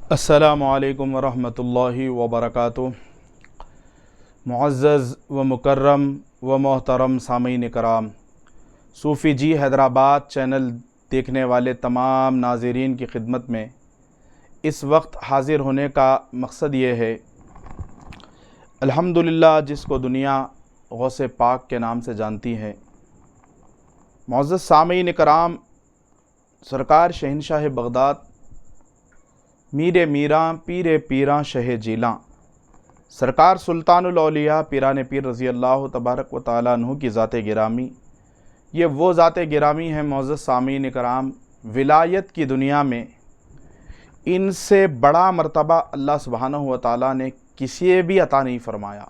अस्सलामुअलैकुम वरहमतुल्लाहि वबरकातुहू। मुअज़्ज़ज़ व मुकर्रम व मोहतरम सामीन कराम, सूफ़ी जी हैदराबाद चैनल देखने वाले तमाम नाज़रीन की खिदमत में इस वक्त हाज़िर होने का मकसद ये है, अल्हम्दुलिल्लाह जिसको दुनिया गौसे पाक के नाम से जानती है। मुअज़्ज़ज़ सामीन कराम, सरकार शहंशाह बगदाद मीरे मीरां पीरे पीरां शह जीलां, सरकार सुल्तानुल औलिया पीरान पीर रज़ी अल्लाह तबारक व तआला अन्हु की ज़ात गिरामी, ये वो ज़ात गिरामी है मुअज़्ज़ज़ सामीन कराम, विलायत की दुनिया में इनसे बड़ा मर्तबा अल्लाह सुब्हानहु व तआला ने किसी भी अता नहीं फ़रमाया।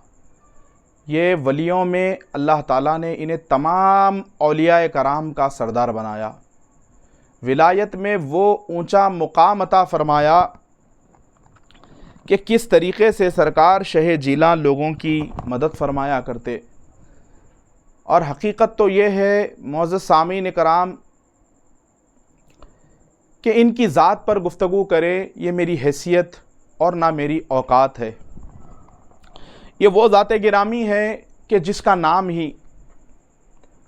ये वलियों में अल्लाह ताला ने इन्हें तमाम औलिया कराम का सरदार बनाया, विलायत में वो ऊंचा मुकाम अता फ़रमाया कि किस तरीक़े से सरकार शह जीला लोगों की मदद फ़रमाया करते। और हकीकत तो ये है मुअज़्ज़ज़ सामीन कराम कि इनकी ज़ात पर गुफ्तगू करे ये मेरी हैसियत और ना मेरी औकात है। ये वो ज़ात गिरामी है कि जिसका नाम ही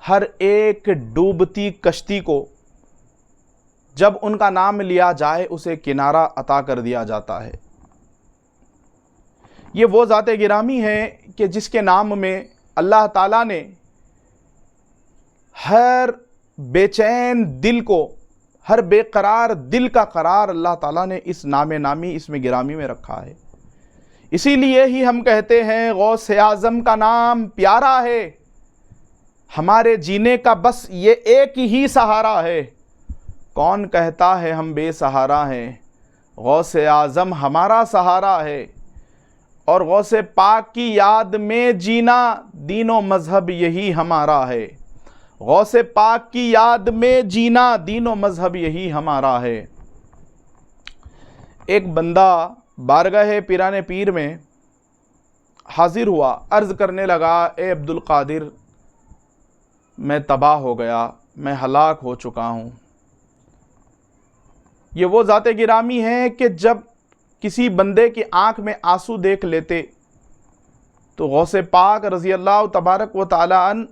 हर एक डूबती कश्ती को जब उनका नाम लिया जाए उसे किनारा अता कर दिया जाता है। ये वो ज़ात गिरामी है कि जिसके नाम में अल्लाह ताला ने हर बेचैन दिल को, हर बेकरार दिल का करार अल्लाह ताला ने इस नाम नामी इसमें गिरामी में रखा है। इसीलिए ही हम कहते हैं गौस आज़म का नाम प्यारा है, हमारे जीने का बस ये एक ही सहारा है। कौन कहता है हम बेसहारा हैं, गौस आज़म हमारा सहारा है। और गौस पाक की याद में जीना दीनो मज़हब यही हमारा है, गौस पाक की याद में जीना दीनो मज़हब यही हमारा है। एक बंदा बारगाह पीरान पीर में हाजिर हुआ, अर्ज़ करने लगा, ए अब्दुल कादिर, मैं तबाह हो गया, मैं हलाक हो चुका हूँ। ये वो ज़ात गिरामी है कि जब किसी बंदे की आंख में आंसू देख लेते तो गौसे पाक रज़ी अल्लाह तबारक व तआला अन्हु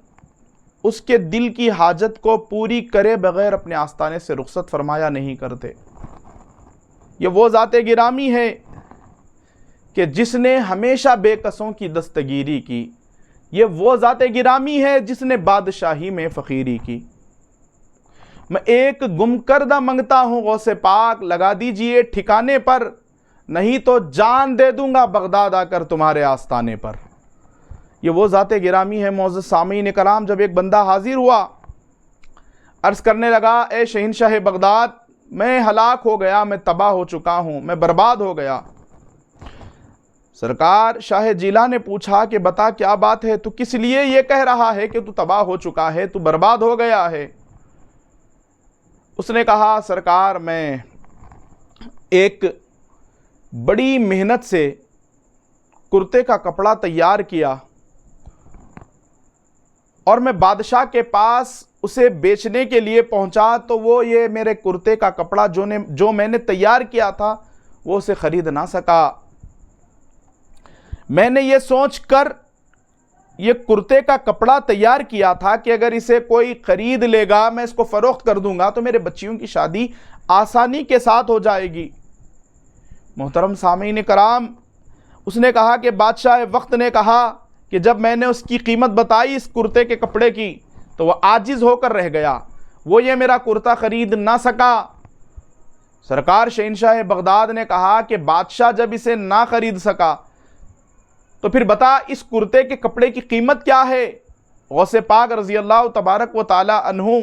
उसके दिल की हाजत को पूरी करे बग़ैर अपने आस्ताने से रुखसत फरमाया नहीं करते। ये वो ज़ात गिरामी है कि जिसने हमेशा बेकसों की दस्तगीरी की। ये वो ज़ात गिरामी है जिसने बादशाही में फ़कीरी की। मैं एक गुमकर्दा मंगता हूँ गौसे पाक, लगा दीजिए ठिकाने पर, नहीं तो जान दे दूंगा बगदाद आकर तुम्हारे आस्ताने पर। ये वो ज़ात गिरामी है मुअज़्ज़ज़ सामीन कराम। जब एक बंदा हाजिर हुआ, अर्ज़ करने लगा, ए शहंशाह बगदाद, मैं हलाक हो गया, मैं तबाह हो चुका हूँ, मैं बर्बाद हो गया। सरकार शाह जीला ने पूछा कि बता क्या बात है, तू किस लिए ये कह रहा है कि तू तबाह हो चुका है, तू बर्बाद हो गया है। उसने कहा, सरकार मैं एक बड़ी मेहनत से कुर्ते का कपड़ा तैयार किया और मैं बादशाह के पास उसे बेचने के लिए पहुंचा, तो वो ये मेरे कुर्ते का कपड़ा जो मैंने तैयार किया था वो उसे खरीद ना सका। मैंने ये सोचकर ये कुर्ते का कपड़ा तैयार किया था कि अगर इसे कोई खरीद लेगा, मैं इसको फरोख्त कर दूंगा तो मेरे बच्चियों की शादी आसानी के साथ हो जाएगी। मोहतरम सामीन कराम, उसने कहा कि बादशाह वक्त ने कहा कि जब मैंने उसकी कीमत बताई इस कुर्ते के कपड़े की तो वह आजिज़ होकर रह गया, वो ये मेरा कुर्ता खरीद ना सका। सरकार शहंशाह बगदाद ने कहा कि बादशाह जब इसे ना खरीद सका तो फिर बता इस कुर्ते के कपड़े की कीमत क्या है। गौसे पाक रज़ी अल्लाह तबारक व तआला अन्हु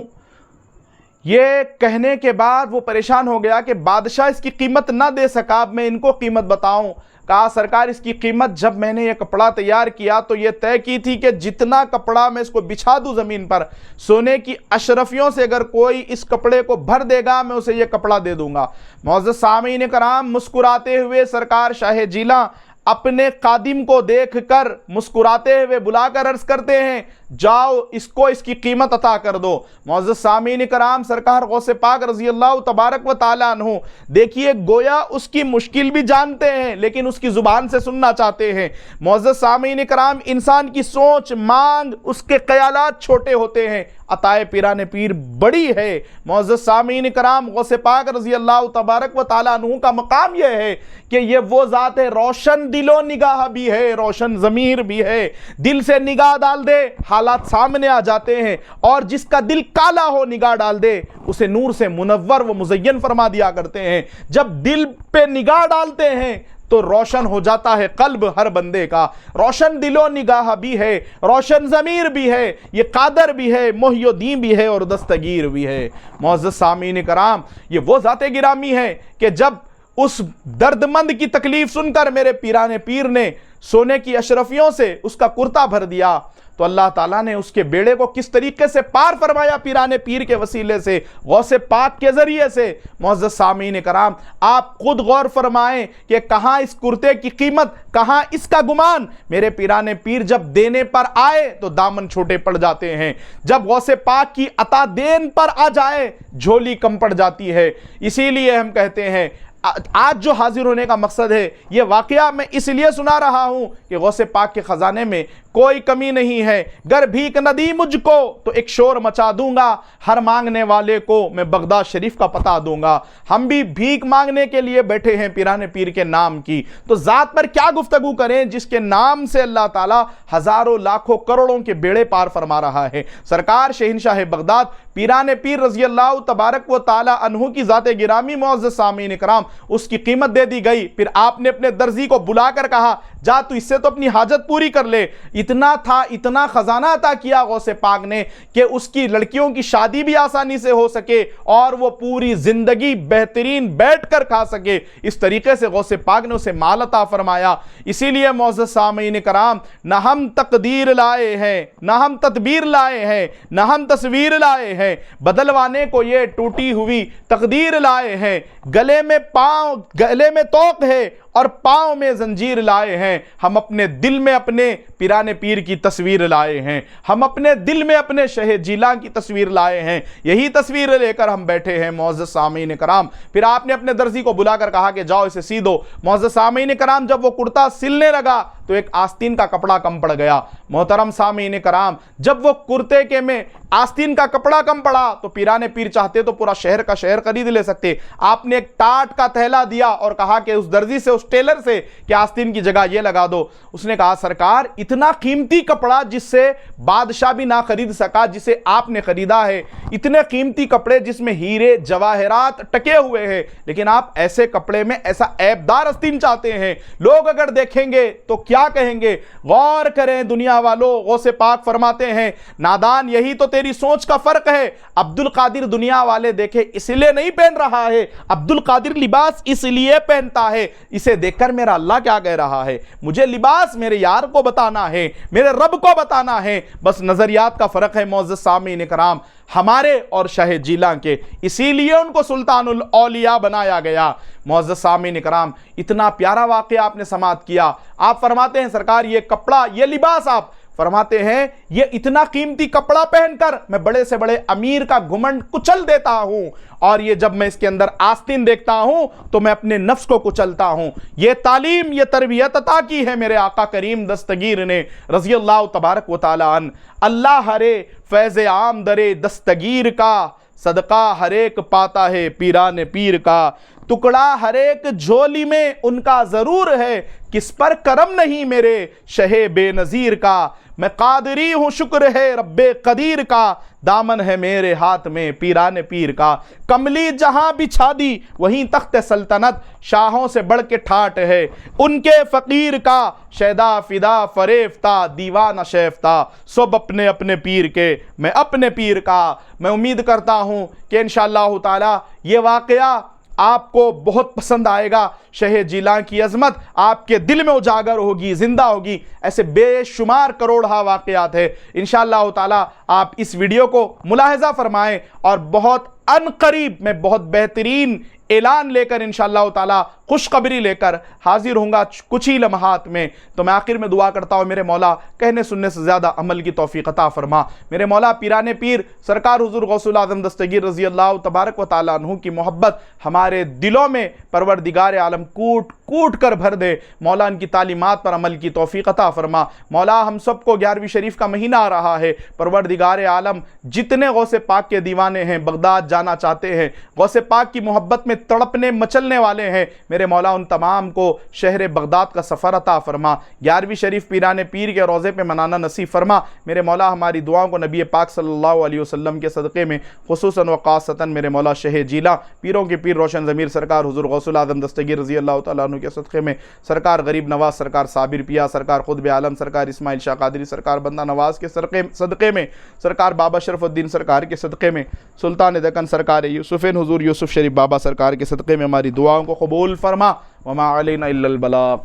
ये कहने के बाद वो परेशान हो गया कि बादशाह इसकी कीमत ना दे सका, अब मैं इनको कीमत बताऊं। कहा, सरकार इसकी कीमत जब मैंने ये कपड़ा तैयार किया तो ये तय की थी कि जितना कपड़ा मैं इसको बिछा दूं ज़मीन पर, सोने की अशरफियों से अगर कोई इस कपड़े को भर देगा मैं उसे ये कपड़ा दे दूंगा। मुअज़्ज़ज़ सामीन कराम, मुस्कुराते हुए सरकार शाह जीला अपने कादिम को देखकर मुस्कुराते हुए बुलाकर अर्ज करते हैं, जाओ इसको इसकी कीमत अता कर दो। मौजूद सामीन कराम, सरकार गौसे पाक रजी अल्लाह तबारक व तआला अन्हु, देखिए गोया उसकी मुश्किल भी जानते हैं लेकिन उसकी जुबान से सुनना चाहते हैं। मौजूद सामीन कराम, इंसान की सोच, मांग, उसके ख्यालात छोटे होते हैं, अताए पीराने पीर बड़ी है। मौजूद सामीन कराम, गौसे पाक रजी अल्लाह तबारक व तआला अन्हु का मकाम यह है कि ये वो ज़ात है, रोशन दिलो निगाह भी है, रोशन ज़मीर भी है। दिल से निगाह डाल दे, हालात सामने आ जाते हैं, और जिसका दिल काला हो निगाह डाल दे, उसे नूर से मुनव्वर व मुज़य्यन फरमा दिया करते हैं। जब दिल पे निगाह डालते हैं तो रोशन हो जाता है कल्ब हर बंदे का। रोशन दिलो निगाह भी है, रोशन ज़मीर भी है, ये कादर भी है, मोहियुद्दीन भी है और दस्तगीर भी है। मौजूद सामीन कराम, ये वो ज़ाते गिरामी है कि जब उस दर्दमंद की तकलीफ सुनकर मेरे पीराने पीर ने सोने की अशरफियों से उसका कुर्ता भर दिया, तो अल्लाह ताला ने उसके बेड़े को किस तरीके से पार फरमाया पीराने पीर के वसीले से, गौसे पाक के जरिए से। मौजूद सामीन कराम, आप खुद गौर फरमाएं कि कहां इस कुर्ते की कीमत, कहां इसका गुमान। मेरे पीराने पीर जब देने पर आए तो दामन छोटे पड़ जाते हैं, जब गौसे पाक की अता देन पर आ जाए झोली कम पड़ जाती है। इसीलिए हम कहते हैं आज जो हाजिर होने का मकसद है, ये वाकया मैं इसलिए सुना रहा हूं कि गौसे पाक के खजाने में कोई कमी नहीं है। गर भीख न दी मुझको तो एक शोर मचा दूंगा, हर मांगने वाले को मैं बगदाद शरीफ का पता दूंगा। हम भी भीख मांगने के लिए बैठे हैं पीराने पीर के नाम की, तो जात पर क्या गुफ्तगू करें जिसके नाम से अल्लाह ताला हजारों लाखों करोड़ों के बेड़े पार फरमा रहा है। सरकार शहंशाह बगदाद पीराने पीर रजी अल्लाह तबारक व तआला अन्हु की ज़ाते गिरामी, मौजूद सामीन कराम, उसकी कीमत दे दी गई। फिर आपने अपने दर्जी को बुलाकर कहा, जा तू इससे तो अपनी हाजत पूरी कर ले। इतना था, इतना खजाना अता किया गौसे पाक ने कि उसकी लड़कियों की शादी भी आसानी से हो सके और वो पूरी जिंदगी बेहतरीन बैठकर खा सके। इस तरीके से गौसे पाक ने उसे माल अता फरमाया। इसीलिए मौजूद सामीन कराम, न हम तकदीर लाए हैं, न हम तदबीर लाए हैं, न हम तस्वीर लाए हैं, बदलवाने को ये टूटी हुई तकदीर लाए हैं। गले में तोक है और पांव में जंजीर लाए हैं। हम अपने दिल में अपने पीराने पीर की तस्वीर लाए हैं, हम अपने दिल में अपने शहे जिला की तस्वीर लाए हैं। यही तस्वीर लेकर हम बैठे हैं मौजूद सामीन कराम। फिर आपने अपने दर्जी को बुलाकर कहा कि जाओ इसे सी दो। मौजूद सामीन कराम, जब वो कुर्ता सिलने लगा तो एक आस्तीन का कपड़ा कम पड़ गया। मोहतरम सामीन कराम, जब वो कुर्ते के में आस्तीन का कपड़ा कम पड़ा तो पीराने पीर चाहते तो पूरा शहर का शहर खरीद ले सकते। आपने एक टाट का थैला दिया और कहा कि उस दर्जी से, उस टेलर से कि आस्तीन की जगह ये लगा दो। उसने कहा, सरकार इतना कीमती कपड़ा जिससे बादशाह भी ना खरीद सका, जिसे आपने खरीदा है, इतने कीमती कपड़े जिसमें हीरे जवाहरात टके हुए हैं, लेकिन आप ऐसे कपड़े में ऐसा ऐबदार आस्तीन चाहते हैं। लोग अगर देखेंगे तो क्या कहेंगे? गौर करें दुनिया वालों, गौसे पाक फरमाते हैं, नादान यही तो तेरी सोच का फर्क है। अब्दुल कादिर दुनिया वाले देखे इसलिए नहीं पहन रहा है, अब्दुल कादिर लिबास इसलिए पहनता है, इसे देखकर मेरा अल्लाह क्या कह रहा है। मुझे लिबास मेरे यार को बताना है, मेरे रब को बताना है। बस नजरियात का फर्क है मौजूद सामीन कराम हमारे और शाह जिला के, इसीलिए उनको सुल्तानुल औलिया बनाया गया। मौजूद सामीन कराम, इतना प्यारा वाक़या आपने समाअत किया। आप फरमाते हैं, सरकार ये कपड़ा, ये लिबास, आप फरमाते हैं ये इतना कीमती कपड़ा पहनकर मैं बड़े से बड़े अमीर का घुमंड कुचल देता हूं, और ये जब मैं इसके अंदर आस्तीन देखता हूं तो मैं अपने नफ्स को कुचलता हूं। ये तालीम, ये तरबियत अता की है मेरे आका करीम दस्तगीर ने रज़ी अल्लाह तबारक व तआला अन। अल्लाह हरे फैज़ आम दरे दस्तगीर का, सदका हर एक पाता है पीराने पीर का। टुकड़ा हर एक झोली में उनका जरूर है, किस पर करम नहीं मेरे शहे बेनजीर का। मैं कादरी हूं, शुक्र है रब्बे कदीर का, दामन है मेरे हाथ में पीराने पीर का। कमली जहां बिछा दी वहीं तख्त सल्तनत, शाहों से बढ़ के ठाट है उनके फकीर का। शैदा फिदा फरेफ्ता दीवाना शेफ्ता, सब अपने अपने पीर के, मैं अपने पीर का। मैं उम्मीद करता हूं कि इंशाअल्लाह ताला ये वाकया आपको बहुत पसंद आएगा। शहे जिला की अजमत आपके दिल में उजागर होगी, जिंदा होगी। ऐसे बेशुमार करोड़ा वाकयात है। इंशाअल्लाह ताला आप इस वीडियो को मुलाहिजा फरमाएं और बहुत अनकरीब मैं बहुत बेहतरीन ऐलान लेकर इंशाअल्लाह ताला खुशखबरी लेकर हाजिर होऊंगा कुछ ही लम्हात में। तो मैं आखिर में दुआ करता हूँ मेरे मौला कहने सुनने से ज़्यादा अमल की तौफीक अता फरमा। मेरे मौला पीराने पीर सरकार हुजूर गौसुल आज़म दस्तगीर रज़ी अल्लाह तबारक व तआला अन्हु की मोहब्बत हमारे दिलों में परवरदिगार आलम कूट कूट कर भर दे। मौला इनकी तालीमात पर अमल की तौफीक अता फरमा। मौला हम सबको 11वीं शरीफ का महीना आ रहा है, परवरदिगार आलम जितने गौसे पाक के दीवाने हैं, बगदाद जाना चाहते हैं, गौसे पाक की मोहब्बत में तड़पने मचलने वाले हैं, मेरे मौला उन तमाम को शहर बगदाद का सफ़र अता फरमा। 11वीं शरीफ पीराने पीर के रोज़े पे मनाना नसीब फरमा। मेरे मौला हमारी दुआओं को नबी पाक सल्लल्लाहु अलैहि वसल्लम के सदक़े में खुसूसन व ख़ासतन मेरे मौला शह जीला पीरों के पीर रोशन ज़मीर सरकार हुज़ूर गौसुल आज़म दस्तगीर रज़ी अल्लाह तआला अन्हु के सदक़े में सरकार गरीब नवाज सरकार साबिर पिया सरकार खुतब आलम सरकार इस्माइल शाह कादरी सरकार बंदा नवाज के सदक़े में सरकार बाबा शरफ़ुद्दीन सरकार के सदक़े में सुल्तान दक्कन सरकार यूसुफ़ैन हुज़ूर यूसुफ़ शरीफ बाबा सरकार के सदक़े में हमारी दुआओं को कबूल फरमा। वमा अलैना इल्लल बलाग।